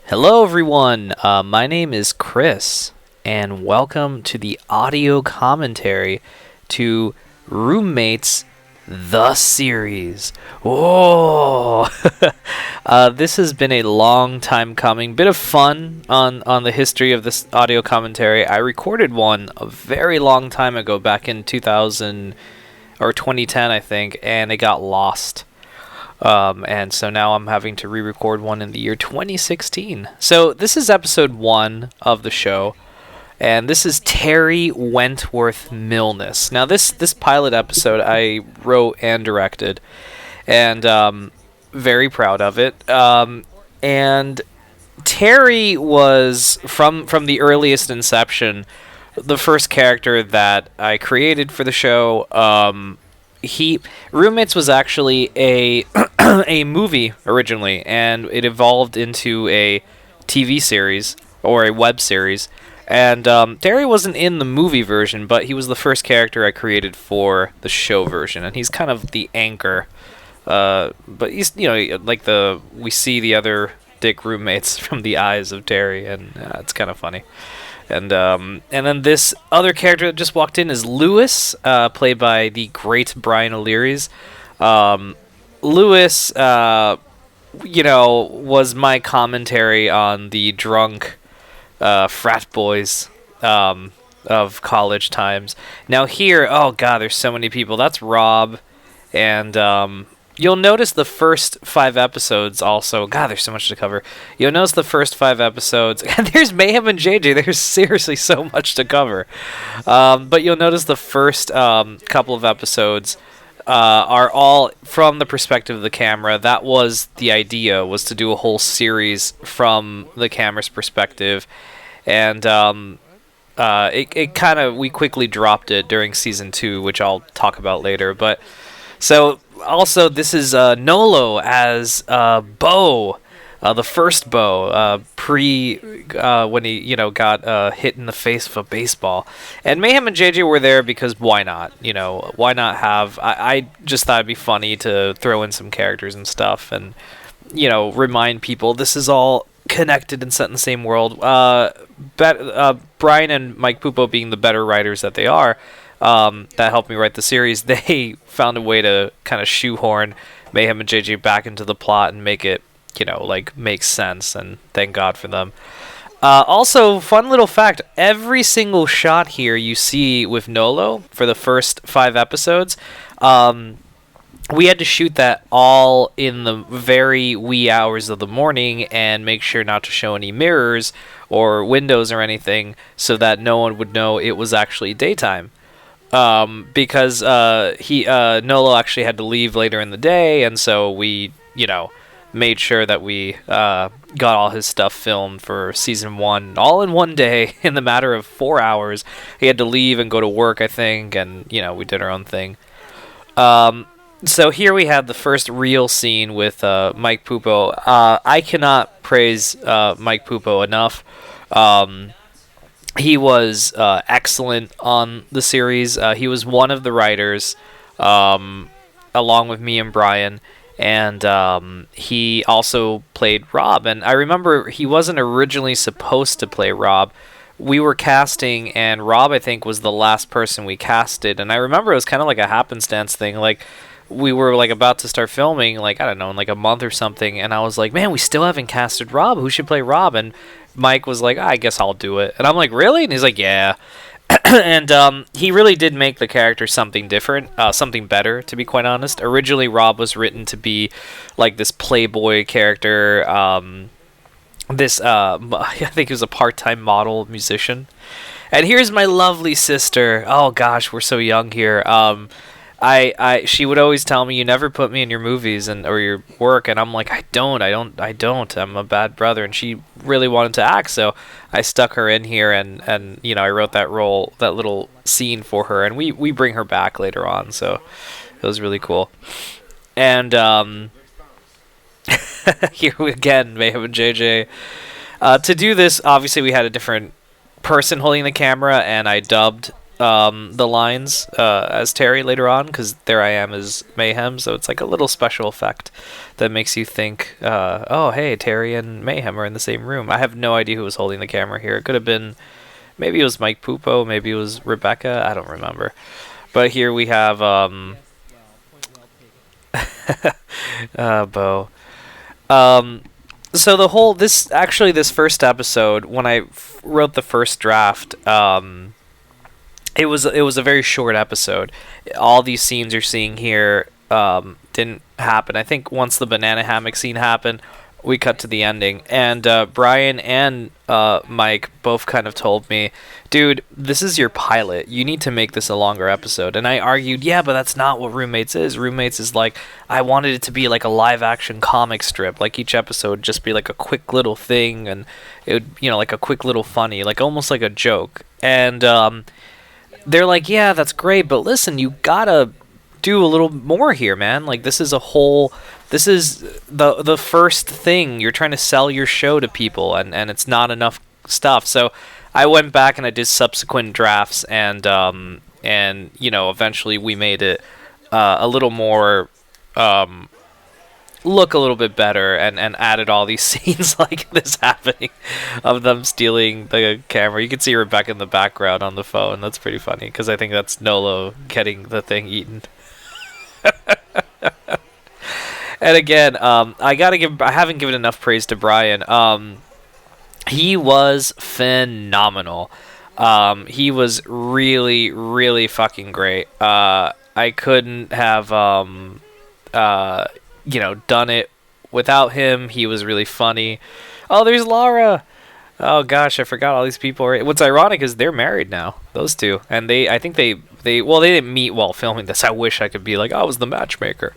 Hello, everyone. My name is Chris, and welcome to the audio commentary to rooMMates, the series. Whoa! This has been a long time coming. Bit of fun on the history of this audio commentary. I recorded one a very long time ago, back in 2000 or 2010, I think, and it got lost. And so now I'm having to re-record one in the year 2016. So this is episode 1 of the show, and this is Terry Wentworth Milnes. Now this pilot episode I wrote and directed, and very proud of it. And Terry was from the earliest inception the first character that I created for the show. rooMMates was actually a a movie originally, and it evolved into a TV series or a web series. And Terry wasn't in the movie version, but he was the first character I created for the show version, and he's kind of the anchor. But he's like we see the other dick roommates from the eyes of Terry, and it's kind of funny. And then this other character that just walked in is Lewis, played by the great Brian O'Leary's. Lewis, was my commentary on the drunk frat boys of college times. Now here, oh god, there's so many people. That's Rob, and you'll notice the first 5 episodes also. God, there's so much to cover. You'll notice the first 5 episodes. And there's Mayhem and JJ. There's seriously so much to cover. But you'll notice the first couple of episodes are all from the perspective of the camera. That was the idea, was to do a whole series from the camera's perspective. And we quickly dropped it during season 2, which I'll talk about later. But so also this is Nolo as Bo, the first Bo, when he got hit in the face with a baseball. And Mayhem and JJ were there because why not? Why not have? I just thought it'd be funny to throw in some characters and stuff, and remind people this is all connected and set in the same world. Brian and Mike Pupo, being the better writers that they are, that helped me write the series, they found a way to kind of shoehorn Mayhem and JJ back into the plot and make it, make sense, and thank God for them. Also, fun little fact, every single shot here you see with Nolo for the first 5 episodes, we had to shoot that all in the very wee hours of the morning and make sure not to show any mirrors or windows or anything so that no one would know it was actually daytime. Because Nolo actually had to leave later in the day, and so we, made sure that we got all his stuff filmed for season 1 all in one day in the matter of 4 hours. He had to leave and go to work, I think, and we did our own thing. So here we have the first real scene with Mike Pupo. I cannot praise Mike Pupo enough. He was excellent on the series. He was one of the writers, along with me and Brian, and he also played Rob. And I remember he wasn't originally supposed to play Rob. We were casting, and Rob, I think, was the last person we casted. And I remember it was kind of like a happenstance thing. Like, we were about to start filming, I don't know, in a month or something, and I was like, man, we still haven't casted Rob. Who should play Rob? And Mike was like, I guess I'll do it. And I'm like, really? And he's like, yeah. And he really did make the character something different, something better, to be quite honest. Originally, Rob was written to be this playboy character, I think he was a part-time model musician. And here's my lovely sister. Oh gosh, we're so young here. She would always tell me, you never put me in your movies or your work, and I'm like, I don't. I'm a bad brother, and she really wanted to act, so I stuck her in here, and I wrote that role, that little scene for her, and we bring her back later on, so it was really cool. And here we again, Mayhem and JJ. To do this, obviously we had a different person holding the camera, and I dubbed the lines as Terry later on, because there I am as Mayhem, so it's like a little special effect that makes you think, oh, hey, Terry and Mayhem are in the same room. I have no idea who was holding the camera here. It could have been, maybe it was Mike Pupo, maybe it was Rebecca, I don't remember. But here we have, Bo. So this first episode, when I wrote the first draft, it was a very short episode. All these scenes you're seeing here didn't happen. I think once the banana hammock scene happened, we cut to the ending. And Brian and Mike both kind of told me, dude, this is your pilot. You need to make this a longer episode. And I argued, yeah, but that's not what rooMMates is. rooMMates is like, I wanted it to be like a live action comic strip. Like each episode would just be like a quick little thing, and it would, like a quick little funny, like almost like a joke. And they're like, yeah, that's great, but listen, you gotta do a little more here, man. Like, this is the first thing. You're trying to sell your show to people, and it's not enough stuff. So I went back and I did subsequent drafts, and eventually we made it a little more look a little bit better, and added all these scenes like this happening of them stealing the camera. You can see Rebecca in the background on the phone. That's pretty funny, because I think that's Nolo getting the thing eaten. And again, I haven't given enough praise to Brian. He was phenomenal. He was really, really fucking great. I couldn't have done it without him. He was really funny. Oh, there's Laura. Oh gosh, I forgot all these people. What's ironic is they're married now, those two, and I think they didn't meet while filming this. I wish I could be like, I was the matchmaker,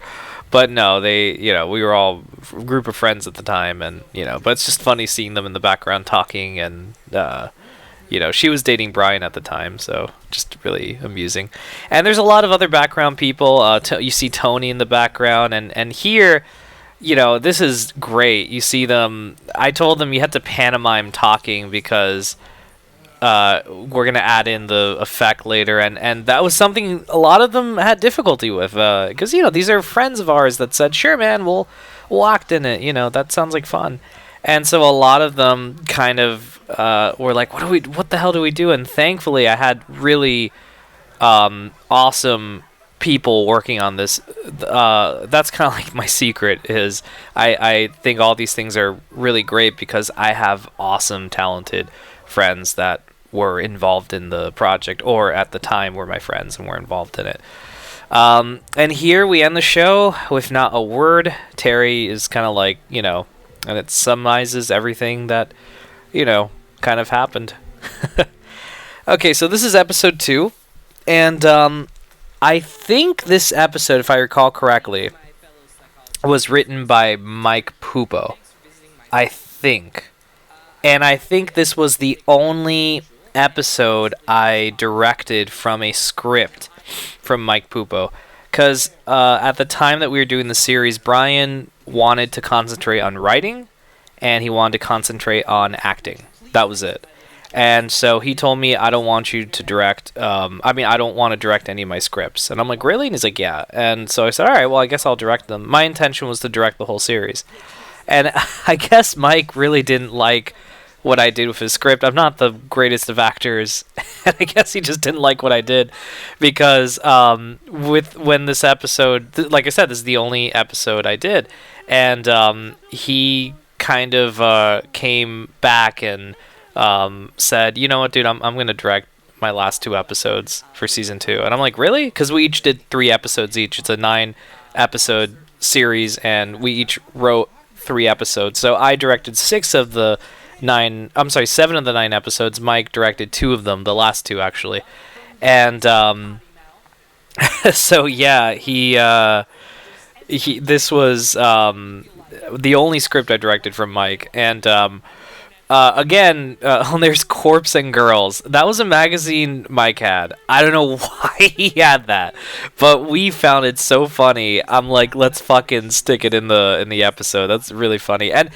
but no, we were all a group of friends at the time, and but it's just funny seeing them in the background talking, and she was dating Brian at the time, so just really amusing. And there's a lot of other background people. You see Tony in the background, and here, this is great. You see them. I told them you had to pantomime talking because we're gonna add in the effect later, and that was something a lot of them had difficulty with, because these are friends of ours that said, sure, man, we'll act in it. That sounds like fun. And so a lot of them kind of were like, what the hell do we do? And thankfully, I had really awesome people working on this. That's kind of like my secret is I think all these things are really great because I have awesome, talented friends that were involved in the project, or at the time were my friends and were involved in it. And here we end the show with not a word. Terry is kind of like, and it summarizes everything that, kind of happened. Okay, so this is episode 2, and I think this episode, if I recall correctly, was written by Mike Pupo. I think. And I think this was the only episode I directed from a script from Mike Pupo. Because at the time that we were doing the series, Brian wanted to concentrate on writing, and he wanted to concentrate on acting. That was it. And so he told me, I don't want you to direct, I don't want to direct any of my scripts. And I'm like, really? And he's like, yeah. And so I said, all right, well, I guess I'll direct them. My intention was to direct the whole series. And I guess Mike really didn't like what I did with his script. I'm not the greatest of actors, and I guess he just didn't like what I did, because when this episode, like I said, this is the only episode I did, and he kind of came back and said, you know what, dude, I'm going to direct my last 2 episodes for season 2. And I'm like, really? Because we each did 3 episodes each. It's a 9-episode series, and we each wrote 3 episodes. So I directed 7 of the 9 episodes. Mike directed 2 of them, the last 2 actually. And so yeah, this was the only script I directed from Mike. And again, there's Corpse and Girls. That was a magazine Mike had. I don't know why he had that, but we found it so funny. I'm like, let's fucking stick it in the episode. That's really funny. And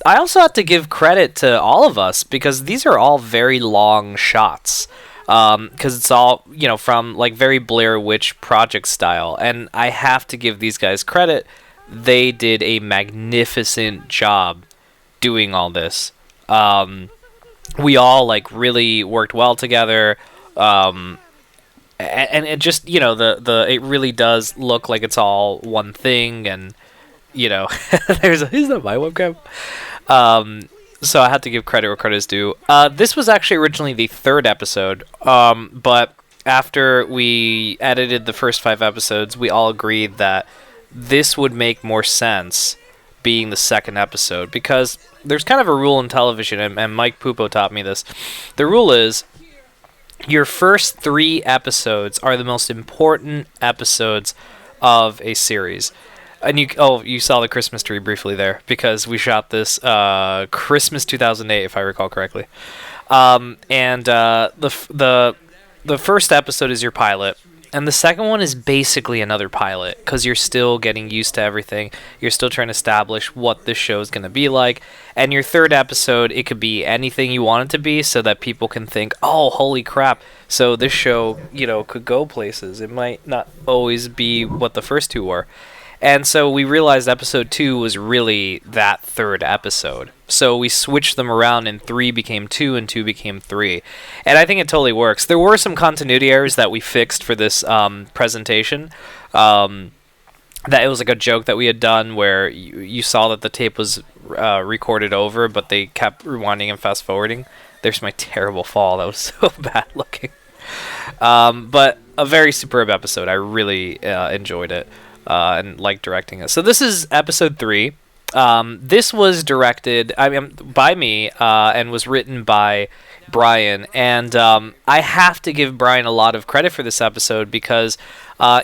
I also have to give credit to all of us, because these are all very long shots. because it's all, from like very Blair Witch Project style. And I have to give these guys credit. They did a magnificent job doing all this. We all like really worked well together. And it just, the it really does look like it's all one thing. And is that my webcam? So I had to give credit where credit is due. This was actually originally the third episode, but after we edited the first 5 episodes, we all agreed that this would make more sense being the second episode, because there's kind of a rule in television, and Mike Pupo taught me this. The rule is your first 3 episodes are the most important episodes of a series. And you saw the Christmas tree briefly there, because we shot this Christmas 2008, if I recall correctly. The first episode is your pilot, and the second one is basically another pilot, because you're still getting used to everything. You're still trying to establish what this show is going to be like. And your third episode, it could be anything you want it to be, so that people can think, oh, holy crap, so this show, could go places. It might not always be what the first 2 were. And so we realized episode 2 was really that third episode. So we switched them around, and 3 became 2 and 2 became 3. And I think it totally works. There were some continuity errors that we fixed for this presentation. That it was like a joke that we had done where you saw that the tape was recorded over, but they kept rewinding and fast forwarding. There's my terrible fall. That was so bad looking. But a very superb episode. I really enjoyed it. And like directing it. So this is episode 3. This was directed by me and was written by Brian. And I have to give Brian a lot of credit for this episode, because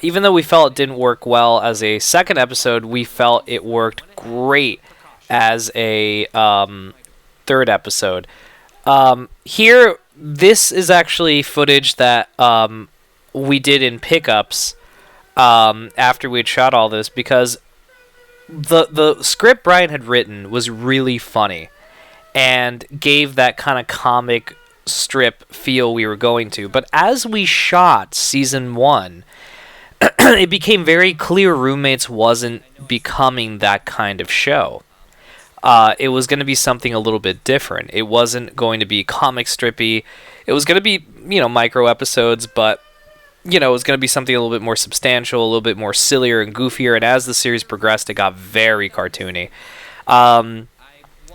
even though we felt it didn't work well as a second episode, we felt it worked great as a third episode. Here, this is actually footage that we did in pickups after we had shot all this, because the script Brian had written was really funny and gave that kind of comic strip feel we were going to. But as we shot season 1, it became very clear rooMMates wasn't becoming that kind of show. It was going to be something a little bit different. It wasn't going to be comic strippy. It was going to be, micro episodes, but it was going to be something a little bit more substantial, a little bit more sillier and goofier, and as the series progressed, it got very cartoony.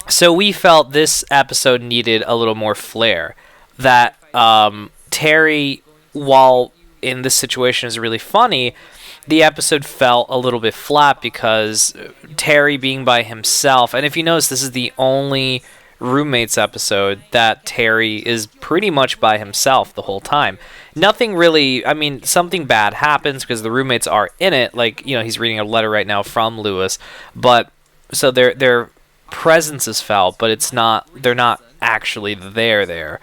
So we felt this episode needed a little more flair. That Terry, while in this situation is really funny, the episode felt a little bit flat because Terry being by himself, and if you notice, this is the only rooMMates episode that Terry is pretty much by himself the whole time. Nothing really, something bad happens because the rooMMates are in it, like, he's reading a letter right now from Lewis, but so their presence is felt, but they're not actually there.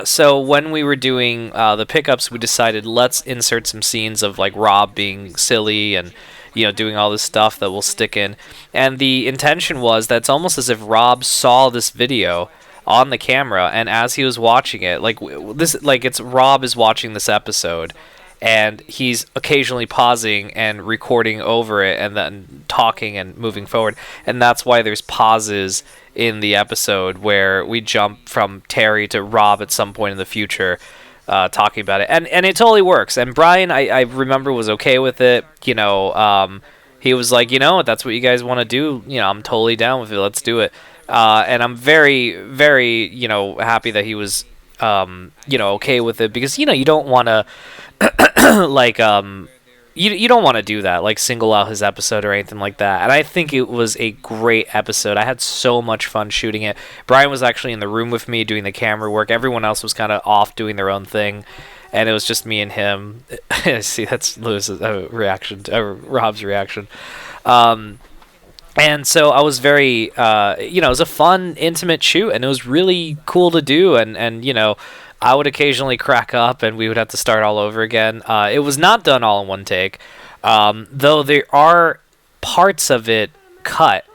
So when we were doing the pickups, we decided let's insert some scenes of like Rob being silly and doing all this stuff that will stick in. And the intention was that it's almost as if Rob saw this video on the camera, and as he was watching it, it's Rob is watching this episode, and he's occasionally pausing and recording over it, and then talking and moving forward. And that's why there's pauses in the episode where we jump from Terry to Rob at some point in the future, talking about it, and it totally works. And Brian, I remember, was okay with it. He was like, that's what you guys want to do, I'm totally down with it, let's do it. And I'm very, very, happy that he was, okay with it, because, you don't want to, you don't want to do that, like single out his episode or anything like that. And I think it was a great episode. I had so much fun shooting it. Brian was actually in the room with me doing the camera work. Everyone else was kind of off doing their own thing, and it was just me and him. See, that's Lewis's reaction, Rob's reaction. And so I was very, it was a fun, intimate shoot, and it was really cool to do. And I would occasionally crack up, and we would have to start all over again. It was not done all in one take, though there are parts of it cut.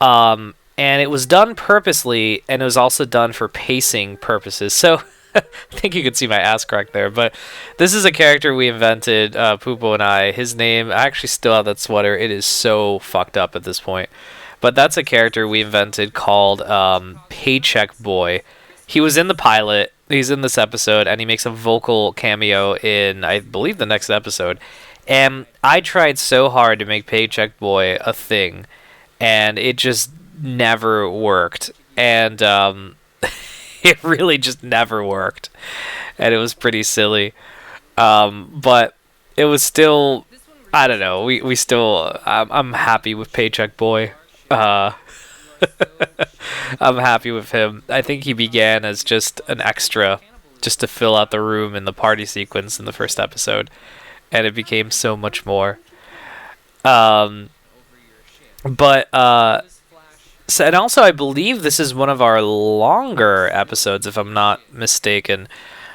And it was done purposely, and it was also done for pacing purposes. So I think you could see my ass crack there, but this is a character we invented, Poopo and I. His name, I actually still have that sweater. It is so fucked up at this point. But that's a character we invented called Paycheck Boy. He was in the pilot, he's in this episode, and he makes a vocal cameo in, I believe, the next episode. And I tried so hard to make Paycheck Boy a thing, and it just never worked. And it really just never worked. And it was pretty silly. But it was still, I don't know, we still, I'm happy with Paycheck Boy. I'm happy with him. I think he began as just an extra, just to fill out the room in the party sequence in the first episode. And it became so much more. So, and also I believe this is one of our longer episodes, if I'm not mistaken.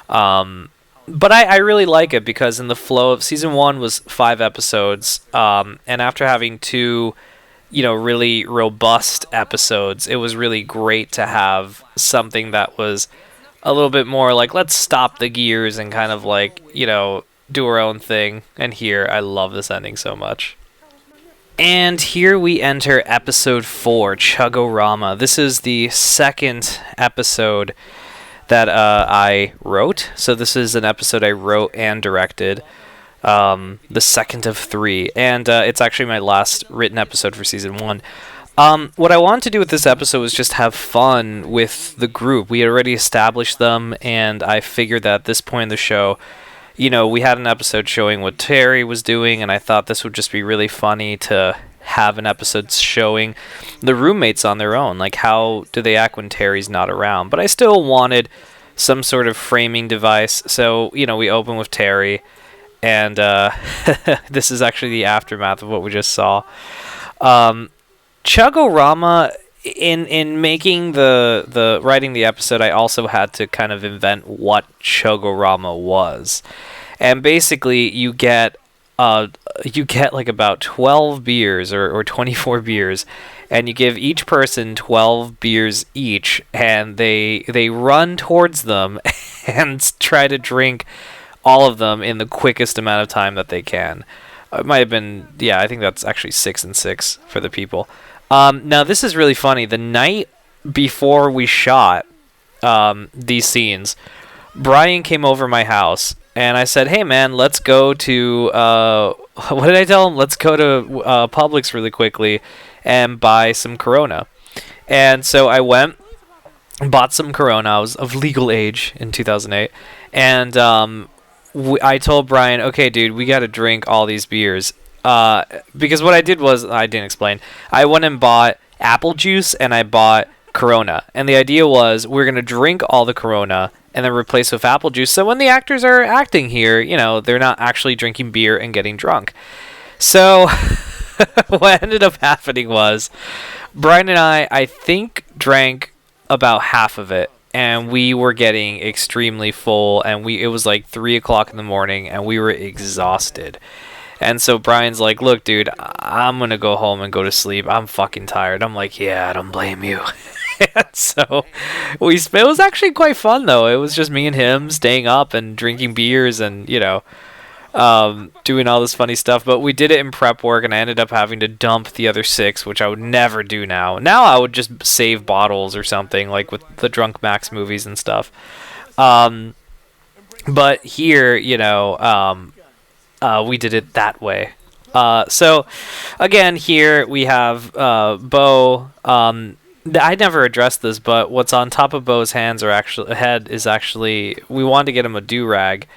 But I really like it because in the flow of season 1 was 5 episodes, and after having 2, really robust episodes, it was really great to have something that was a little bit more like, let's stop the gears and kind of like, do our own thing. And here, I love this ending so much. And here we enter episode 4, Chuggarama. This is the second episode that I wrote. So this is an episode I wrote and directed. The second of 3. And it's actually my last written episode for season 1. What I wanted to do with this episode was just have fun with the group. We had already established them, and I figured that at this point in the show, we had an episode showing what Terry was doing, and I thought this would just be really funny to have an episode showing the roommates on their own. Like, how do they act when Terry's not around? But I still wanted some sort of framing device. So, we open with Terry, and this is actually the aftermath of what we just saw. Chuggarama, in making the writing the episode, I also had to kind of invent what chuggarama was. And basically you get like about 12 beers or 24 beers, and you give each person 12 beers each, and they run towards them and try to drink all of them in the quickest amount of time that they can. It might have been, I think that's actually 6 and 6 for the people. Now, this is really funny. The night before we shot these scenes, Brian came over my house, and I said, hey, man, let's go to... what did I tell him? Let's go to Publix really quickly and buy some Corona. And so I went, bought some Corona. I was of legal age in 2008. And I told Brian, okay, dude, we got to drink all these beers. Because what I did was, I didn't explain, I went and bought apple juice and I bought Corona. And the idea was we're going to drink all the Corona and then replace with apple juice. So when the actors are acting here, they're not actually drinking beer and getting drunk. So what ended up happening was Brian and I think, drank about half of it. And we were getting extremely full, and it was like 3 o'clock in the morning, and we were exhausted. And so Brian's like, look, dude, I'm going to go home and go to sleep. I'm fucking tired. I'm like, yeah, I don't blame you. And so it was actually quite fun, though. It was just me and him staying up and drinking beers and, doing all this funny stuff. But we did it in prep work, and I ended up having to dump the other 6, which I would never do now. Now I would just save bottles or something, like with the Drunk Max movies and stuff. But here, we did it that way. So, again, here we have Bo. I never addressed this, but what's on top of Bo's head is actually, we wanted to get him a do-rag,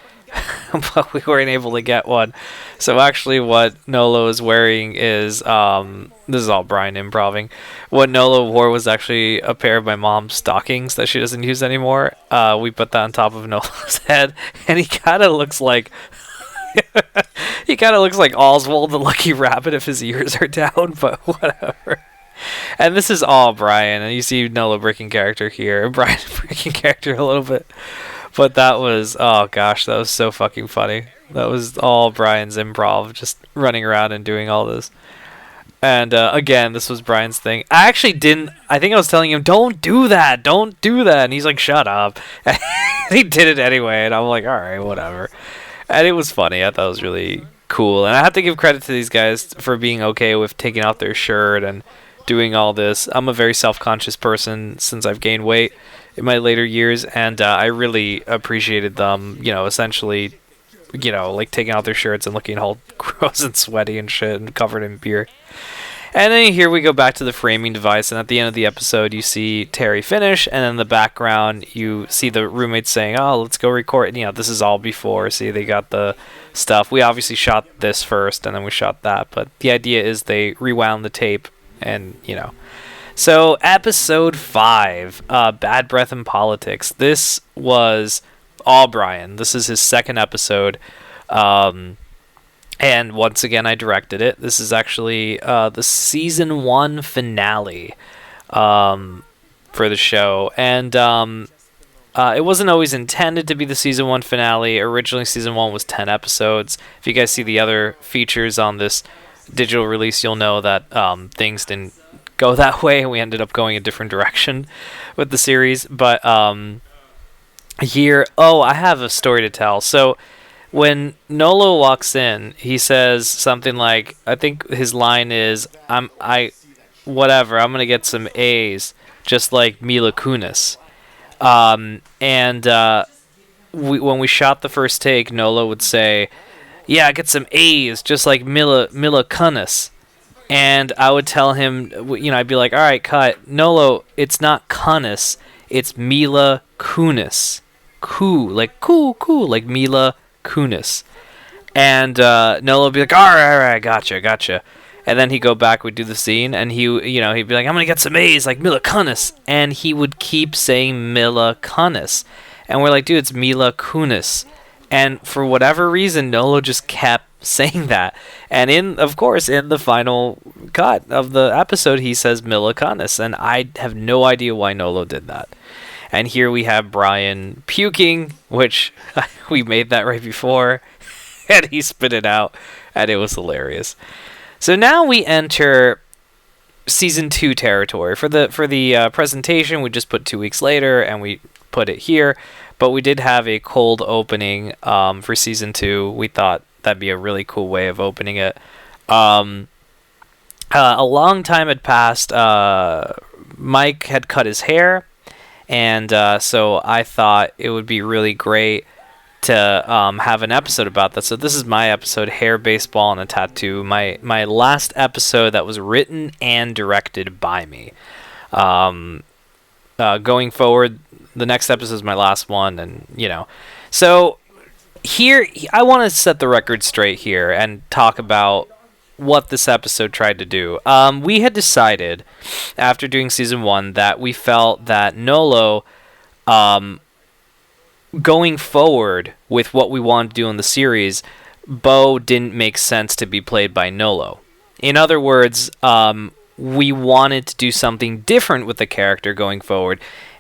but we weren't able to get one. So actually what Nolo is wearing is, this is all Brian improving, what Nolo wore was actually a pair of my mom's stockings that she doesn't use anymore. We put that on top of Nolo's head, and he kind of looks like... he kind of looks like Oswald the Lucky Rabbit if his ears are down, but whatever. And this is all Brian, and you see Nolo breaking character here, and Brian breaking character a little bit. But that was, oh gosh, that was so fucking funny. That was all Brian's improv, just running around and doing all this. And again, this was Brian's thing. I actually didn't. I think I was telling him, "Don't do that, don't do that," and he's like, "Shut up." And he did it anyway, and I'm like, "All right, whatever." And it was funny. I thought it was really cool, and I have to give credit to these guys for being okay with taking off their shirt and doing all this. I'm a very self-conscious person since I've gained weight in my later years, and I really appreciated them. Essentially, like taking off their shirts and looking all gross and sweaty and shit and covered in beer. And then here we go back to the framing device, and at the end of the episode, you see Terry finish, and in the background, you see the roommates saying, "Oh, let's go record." This is all before. See, they got the stuff. We obviously shot this first, and then we shot that, but the idea is they rewound the tape, and So, episode 5, Bad Breath in Politics. This was all Brian. This is his second episode. And once again, I directed it. This is actually the season 1 finale for the show. And it wasn't always intended to be the season 1 finale. Originally, season 1 was 10 episodes. If you guys see the other features on this digital release, you'll know that things didn't go that way. We ended up going a different direction with the series. But here, I have a story to tell. So when Nolo walks in, he says something like, I think his line is, I'm gonna get some A's, just like Mila Kunis. When we shot the first take, Nolo would say, "Yeah, get some A's, just like Mila Kunis." And I would tell him, I'd be like, "All right, cut. Nolo, it's not Kunis, it's Mila Kunis. Cool, like Mila Kunis." And Nolo would be like, all right, gotcha. And then he'd go back, we'd do the scene, and he'd be like, "I'm gonna get some A's like Mila Kunis," and he would keep saying Mila Kunis, and we're like, "Dude, it's Mila Kunis." And for whatever reason, Nolo just kept saying that, and in the final cut of the episode, he says Mila Kunis, and I have no idea why Nolo did that. And here we have Brian puking, which we made that right before, and he spit it out, and it was hilarious. So now we enter season 2 territory. For the presentation, we just put 2 weeks later, and we put it here. But we did have a cold opening for season 2. We thought that'd be a really cool way of opening it. A long time had passed. Mike had cut his hair. And so I thought it would be really great to have an episode about that. So this is my episode, Hair, Baseball, and a Tattoo. My last episode that was written and directed by me. Going forward, the next episode is my last one. And, So here, I want to set the record straight here and talk about what this episode tried to do. We had decided after doing season 1 that we felt that Nolo, going forward with what we wanted to do in the series, Bo didn't make sense to be played by Nolo. In other words, we wanted to do something different with the character going forward,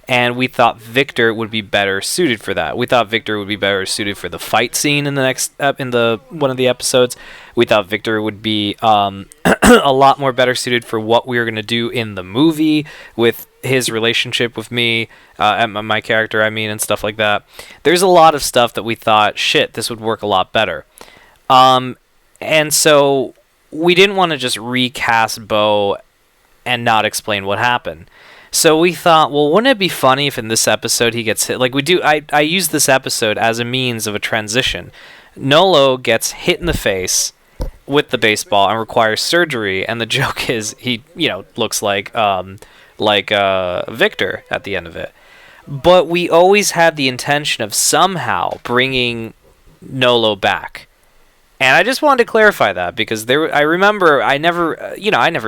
and we thought Victor would be better suited for that. We thought Victor would be better suited for the fight scene in the one of the episodes. We thought Victor would be a lot more better suited for what we were going to do in the movie with his relationship with me, and my character, and stuff like that. There's a lot of stuff that we thought, this would work a lot better. And so we didn't want to just recast Bo and not explain what happened. So we thought, well, wouldn't it be funny if in this episode he gets hit? Like we do, I use this episode as a means of a transition. Nolo gets hit in the face with the baseball and requires surgery, and the joke is he, looks like Victor at the end of it. But we always had the intention of somehow bringing Nolo back. And I just wanted to clarify that because I remember I never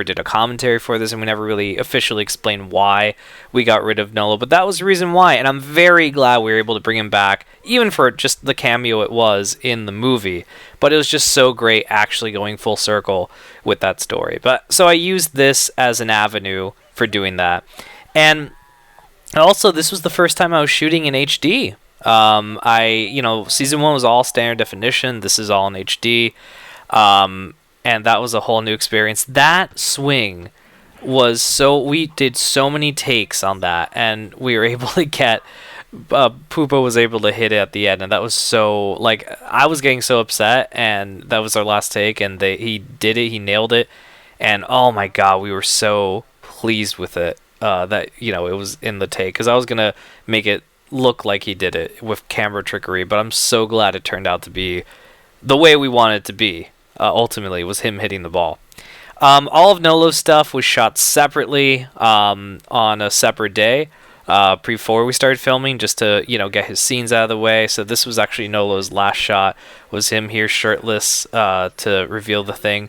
did a commentary for this, and we never really officially explained why we got rid of Nolo, but that was the reason why, and I'm very glad we were able to bring him back, even for just the cameo it was in the movie. But it was just so great actually going full circle with that story. But so I used this as an avenue for doing that. And also, this was the first time I was shooting in HD. Season 1 was all standard definition. This is all in HD. and that was a whole new experience. That swing was so, we did so many takes on that, and we were able to get Pupo was able to hit it at the end, and that was so, like, I was getting so upset, and that was our last take, and he did it, he nailed it, and oh my god, we were so pleased with it, that, you know, it was in the take, because I was gonna make it look like he did it with camera trickery, but I'm so glad it turned out to be the way we wanted it to be. Ultimately, was him hitting the ball. All of Nolo's stuff was shot separately, on a separate day, before we started filming, just to, you know, get his scenes out of the way. So this was actually Nolo's last shot, was him here shirtless, to reveal the thing.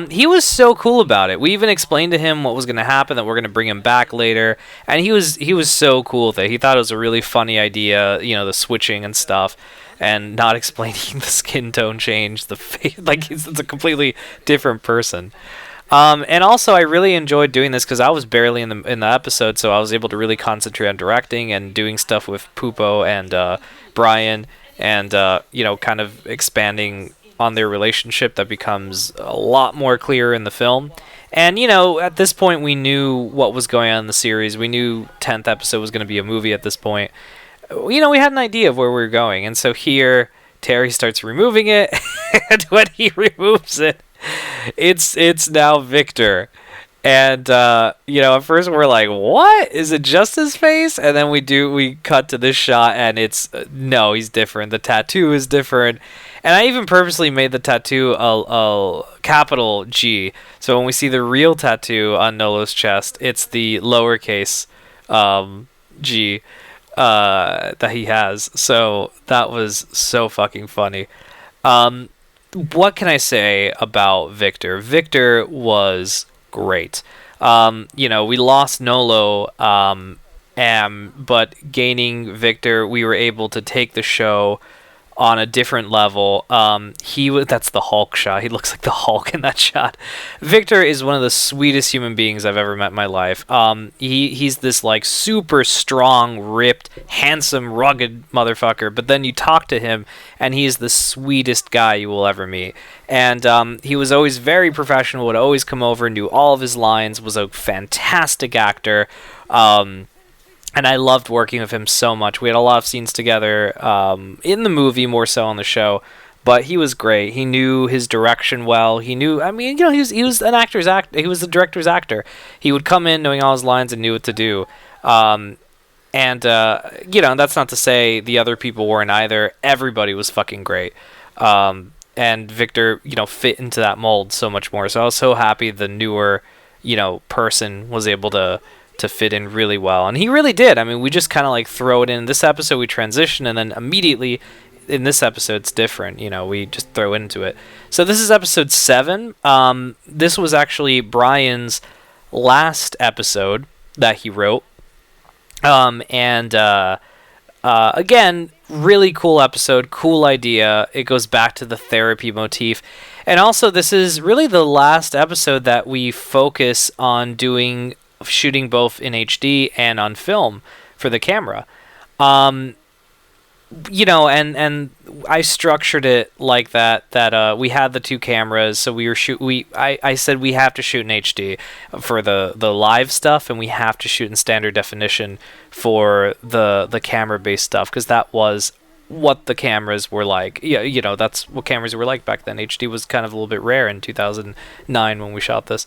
He was so cool about it. We even explained to him what was going to happen, that we're going to bring him back later, and he was so cool with it. He thought it was a really funny idea, you know, the switching and stuff, and not explaining the skin tone change, the face, like it's a completely different person. And also, I really enjoyed doing this because I was barely in the episode, so I was able to really concentrate on directing and doing stuff with Pupo and Brian, and you know, kind of expanding on their relationship that becomes a lot more clear in the film. And you know, at this point, we knew what was going on in the series. We knew 10th episode was going to be a movie at this point. You know, we had an idea of where we were going, and so here Terry starts removing it, and when he removes it, it's now Victor. And you know, at first we're like, what, is it just his face? And then we cut to this shot, and it's no, he's different. The tattoo is different, and I even purposely made the tattoo a capital G, so when we see the real tattoo on Nolo's chest, it's the lowercase G that he has. So that was so fucking funny. What can I say about Victor? Victor was great. You know, we lost Nolo, but gaining Victor, we were able to take the show on a different level. That's the Hulk shot. He looks like the Hulk in that shot. Victor is one of the sweetest human beings I've ever met in my life. He's this like super strong, ripped, handsome, rugged motherfucker, but then you talk to him and he's the sweetest guy you will ever meet. And he was always very professional, would always come over, knew all of his lines, was a fantastic actor. And I loved working with him so much. We had a lot of scenes together, in the movie, more so on the show. But he was great. He knew his direction well. He knew, I mean, you know, he was an actor's actor. He was the director's actor. He would come in knowing all his lines and knew what to do. You know, that's not to say the other people weren't either. Everybody was fucking great. And Victor, you know, fit into that mold so much more. So I was so happy the newer, you know, person was able to fit in really well, and he really did. I mean, we just kind of like throw it in this episode, we transition, and then immediately in this episode it's different, you know, we just throw into it. So this is episode 7. This was actually Brian's last episode that he wrote, again, really cool episode, cool idea. It goes back to the therapy motif, and also this is really the last episode that we focus on shooting both in HD and on film for the camera. You know, and I structured it like that we had the two cameras, so I said we have to shoot in HD for the live stuff, and we have to shoot in standard definition for the camera based stuff, because that was what the cameras were like. Yeah, you know, that's what cameras were like back then. HD was kind of a little bit rare in 2009 when we shot this.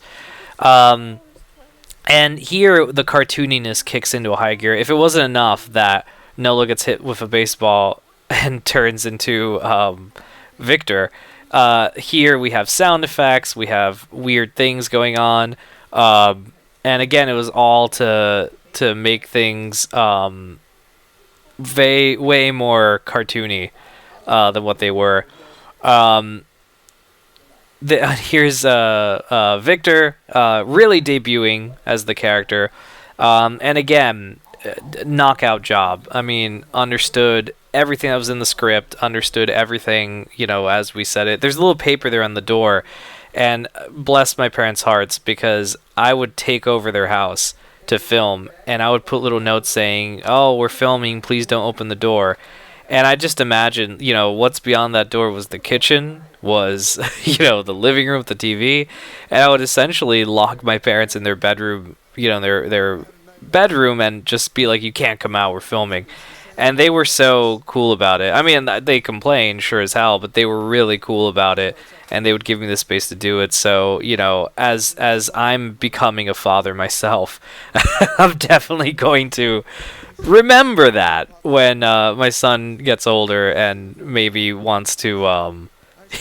And here, the cartooniness kicks into a high gear. If it wasn't enough that Nolo gets hit with a baseball and turns into Victor, here we have sound effects, we have weird things going on, and again, it was all to make things way more cartoony than what they were. Here's Victor really debuting as the character, and again, knockout job. I mean, understood everything that was in the script, understood everything, you know, as we said it. There's a little paper there on the door, and bless my parents' hearts, because I would take over their house to film, and I would put little notes saying, oh, we're filming, please don't open the door. And I just imagine, what's beyond that door was the kitchen, was, the living room with the TV. And I would essentially lock my parents in their bedroom, their bedroom, and just be like, you can't come out, we're filming. And they were so cool about it. I mean, they complained, sure as hell, but they were really cool about it. And they would give me the space to do it. So, as I'm becoming a father myself, I'm definitely going to remember that when my son gets older and maybe wants to,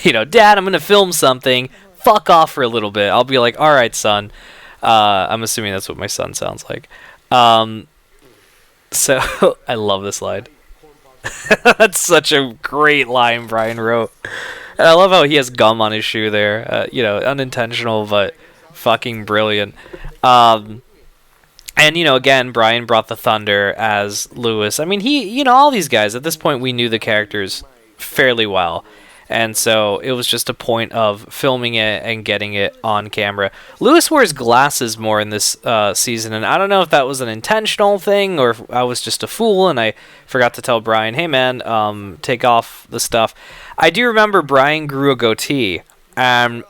Dad, I'm going to film something. Fuck off for a little bit. I'll be like, all right, son. I'm assuming that's what my son sounds like. So I love this line. That's such a great line Brian wrote. And I love how he has gum on his shoe there. Unintentional, but fucking brilliant. And, again, Brian brought the thunder as Lewis. I mean, all these guys, at this point, we knew the characters fairly well. And so it was just a point of filming it and getting it on camera. Lewis wears glasses more in this season, and I don't know if that was an intentional thing or if I was just a fool and I forgot to tell Brian, hey man, take off the stuff. I do remember Brian grew a goatee, and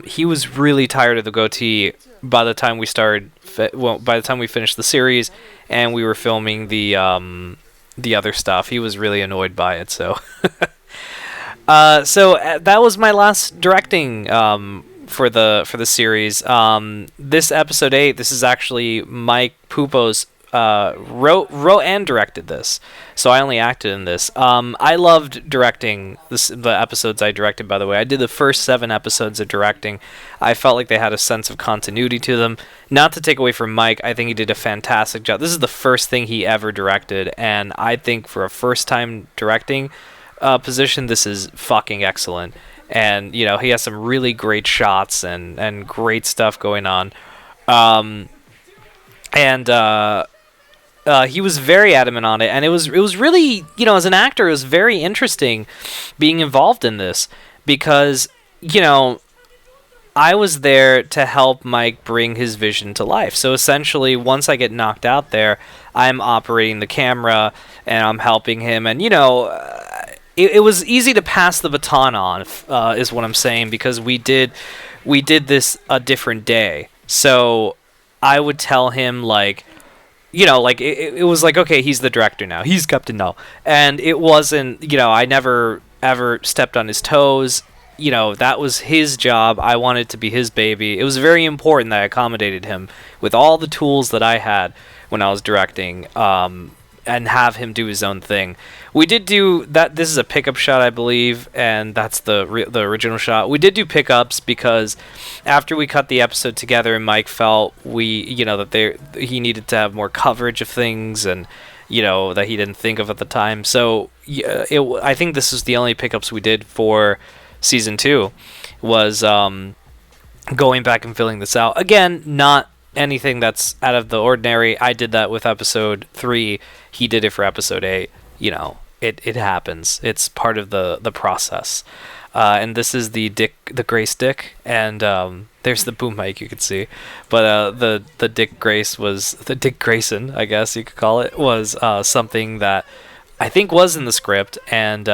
he was really tired of the goatee by the time we by the time we finished the series and we were filming the other stuff. He was really annoyed by it, so... So that was my last directing for the series. This episode 8, this is actually Mike Pupo's wrote and directed this. So I only acted in this. I loved directing the episodes I directed, by the way. I did the first 7 episodes of directing. I felt like they had a sense of continuity to them. Not to take away from Mike, I think he did a fantastic job. This is the first thing he ever directed, and I think for a first time directing position, this is fucking excellent. And he has some really great shots and great stuff going on. He was very adamant on it, and it was really, as an actor, it was very interesting being involved in this because I was there to help Mike bring his vision to life. So essentially, once I get knocked out there, I'm operating the camera and I'm helping him, and it was easy to pass the baton on, is what I'm saying, because we did this a different day. So I would tell him, it was like, okay, he's the director now. He's Captain now. And it wasn't, I never, ever stepped on his toes. That was his job. I wanted to be his baby. It was very important that I accommodated him with all the tools that I had when I was directing, and have him do his own thing. We did do that. This is a pickup shot, I believe, and that's the original shot. We did do pickups because after we cut the episode together, and Mike felt that he needed to have more coverage of things, and that he didn't think of at the time. So I think this is the only pickups we did for season 2, was going back and filling this out. Again, not anything that's out of the ordinary. I did that with episode 3. He did it for episode 8. It happens. It's part of the process. And this is the gray stick, and there's the boom mic you could see. But the Dick Grayson, I guess you could call it, was something that I think was in the script, and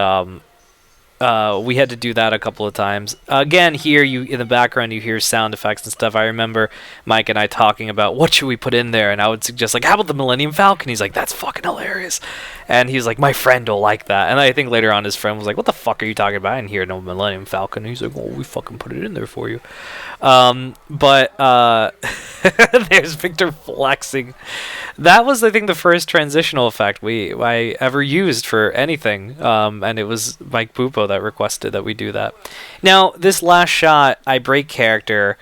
we had to do that a couple of times. Again, here in the background you hear sound effects and stuff. I remember Mike and I talking about what should we put in there, and I would suggest, how about the Millennium Falcon? He's like, that's fucking hilarious. And he's like, my friend will like that. And I think later on his friend was like, what the fuck are you talking about? I didn't hear no Millennium Falcon. And he's like, well, we fucking put it in there for you. But there's Victor flexing. That was, I think, the first transitional effect I ever used for anything, and it was Mike Pupo that requested that we do that. Now, this last shot, I break character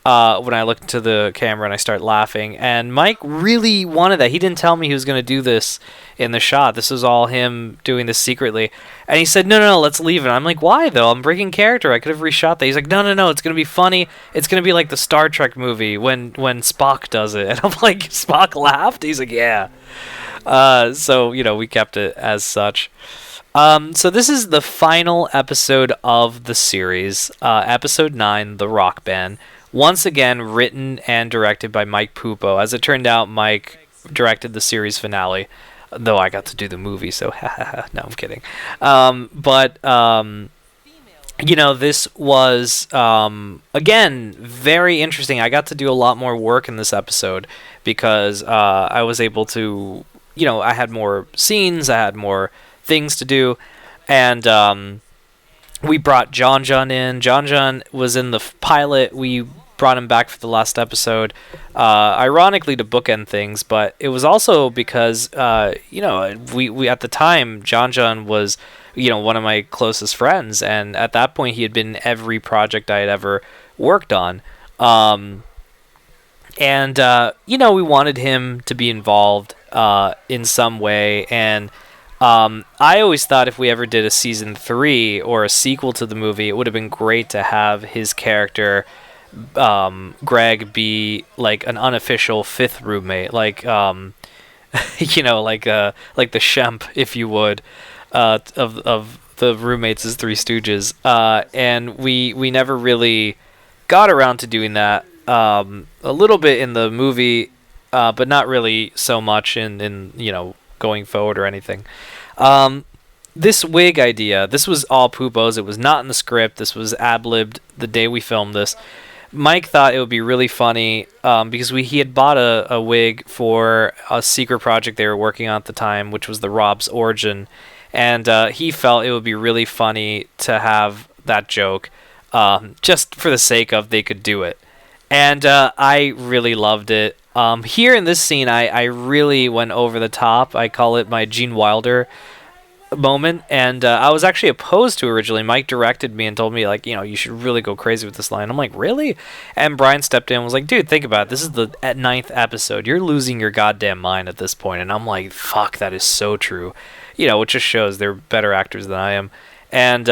when I look into the camera and I start laughing, and Mike really wanted that. He didn't tell me he was going to do this in the shot. This was all him doing this secretly, and he said, no, let's leave it. I'm like, why though? I'm breaking character. I could have reshot that. He's like, no, it's going to be funny. It's going to be like the Star Trek movie when Spock does it. And I'm like, Spock laughed? He's like, yeah. So we kept it as such. So this is the final episode of the series, episode 9, The Rock Band. Once again, written and directed by Mike Pupo. As it turned out, Mike directed the series finale. though I got to do the movie, so no, I'm kidding. But this was again very interesting. I got to do a lot more work in this episode because I was able to, I had more scenes, I had more things to do, and we brought John John in. John John was in the pilot. We brought him back for the last episode, ironically to bookend things, but it was also because we at the time John John was one of my closest friends, and at that point he had been in every project I had ever worked on, and we wanted him to be involved in some way, and I always thought if we ever did a season 3 or a sequel to the movie, it would have been great to have his character, Greg, be like an unofficial 5th roommate, like like the Shemp, if you would, of the roommates as Three Stooges, and we never really got around to doing that. A little bit in the movie, but not really so much in going forward or anything. This wig idea, this was all Poopo's. It was not in the script. This was ad-libbed the day we filmed this. Mike thought it would be really funny because he had bought a wig for a secret project they were working on at the time, which was the Rob's Origin, and he felt it would be really funny to have that joke just for the sake of they could do it. And I really loved it. Here in this scene, I really went over the top. I call it my Gene Wilder moment, and I was actually opposed to originally. Mike directed me and told me, like, you should really go crazy with this line. I'm like, really? And Brian stepped in and was like, dude, think about it. This is the 9th episode. You're losing your goddamn mind at this point. And I'm like, fuck, that is so true. Which just shows they're better actors than I am. And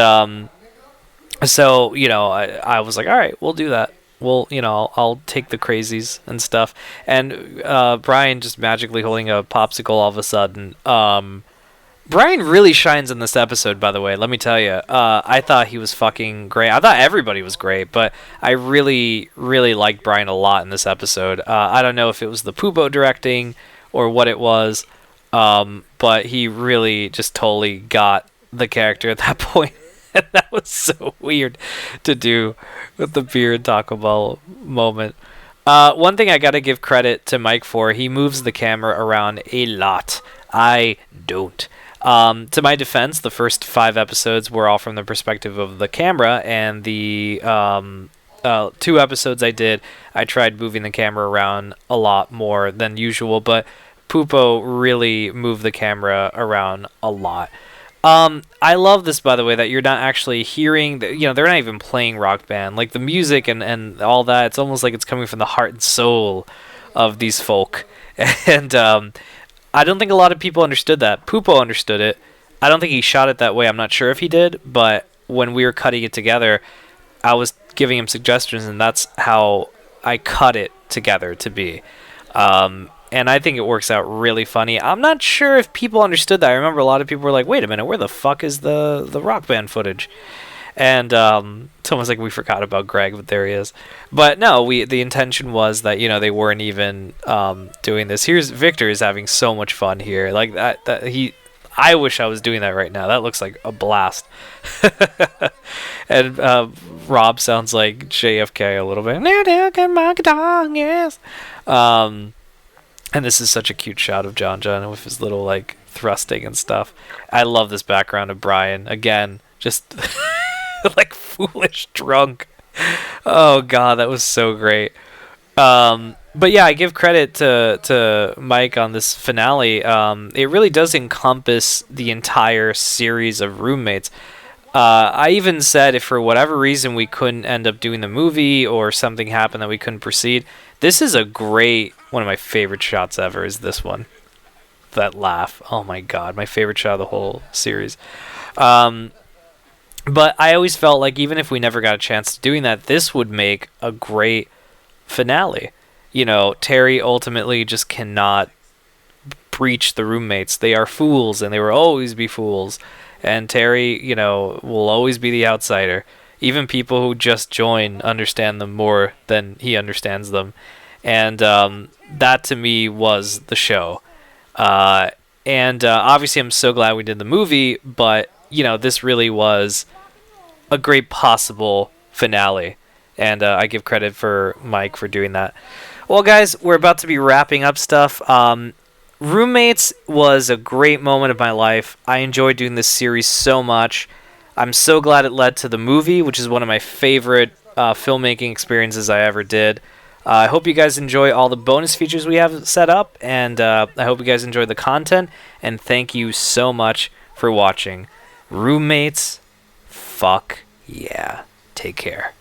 so, I was like, all right, we'll do that. Well, I'll take the crazies and stuff. And Brian just magically holding a popsicle all of a sudden. Brian really shines in this episode, by the way. Let me tell you. I thought he was fucking great. I thought everybody was great, but I really, really liked Brian a lot in this episode. I don't know if it was the Poopo directing or what it was, but he really just totally got the character at that point. And that was so weird to do with the beer Taco Bell moment. One thing I got to give credit to Mike for, he moves the camera around a lot. I don't. To my defense, the first 5 episodes were all from the perspective of the camera, and the 2 episodes I tried moving the camera around a lot more than usual, but Poopo really moved the camera around a lot. I love this, by the way, that you're not actually hearing, they're not even playing Rock Band. Like, the music and all that, it's almost like it's coming from the heart and soul of these folk. And I don't think a lot of people understood that. Poopo understood it. I don't think he shot it that way. I'm not sure if he did, but when we were cutting it together, I was giving him suggestions, and that's how I cut it together to be. And I think it works out really funny. I'm not sure if people understood that. I remember a lot of people were like, wait a minute, where the fuck is the Rock Band footage? And it's almost like we forgot about Greg, but there he is. But no, the intention was that, they weren't even doing this. Here's Victor is having so much fun here. Like I wish I was doing that right now. That looks like a blast. And Rob sounds like JFK a little bit. Yes. And this is such a cute shot of John John with his little, like, thrusting and stuff. I love this background of Brian. Again, just, like, foolish drunk. Oh, God, that was so great. But, yeah, I give credit to Mike on this finale. It really does encompass the entire series of roommates. I even said if for whatever reason we couldn't end up doing the movie or something happened that we couldn't proceed, this is one of my favorite shots ever is this one. That laugh. Oh my God, my favorite shot of the whole series. But I always felt like even if we never got a chance to doing that, this would make a great finale. Terry ultimately just cannot breach the roommates. They are fools, and they will always be fools. And Terry, will always be the outsider. Even people who just join understand them more than he understands them. And that, to me, was the show. And obviously, I'm so glad we did the movie, but, this really was a great possible finale. And I give credit for Mike for doing that. Well, guys, we're about to be wrapping up stuff. rooMMates was a great moment of my life. I enjoyed doing this series so much. I'm so glad it led to the movie, which is one of my favorite filmmaking experiences I ever did. I hope you guys enjoy all the bonus features we have set up, and I hope you guys enjoy the content, and thank you so much for watching. rooMMates, fuck yeah. Take care.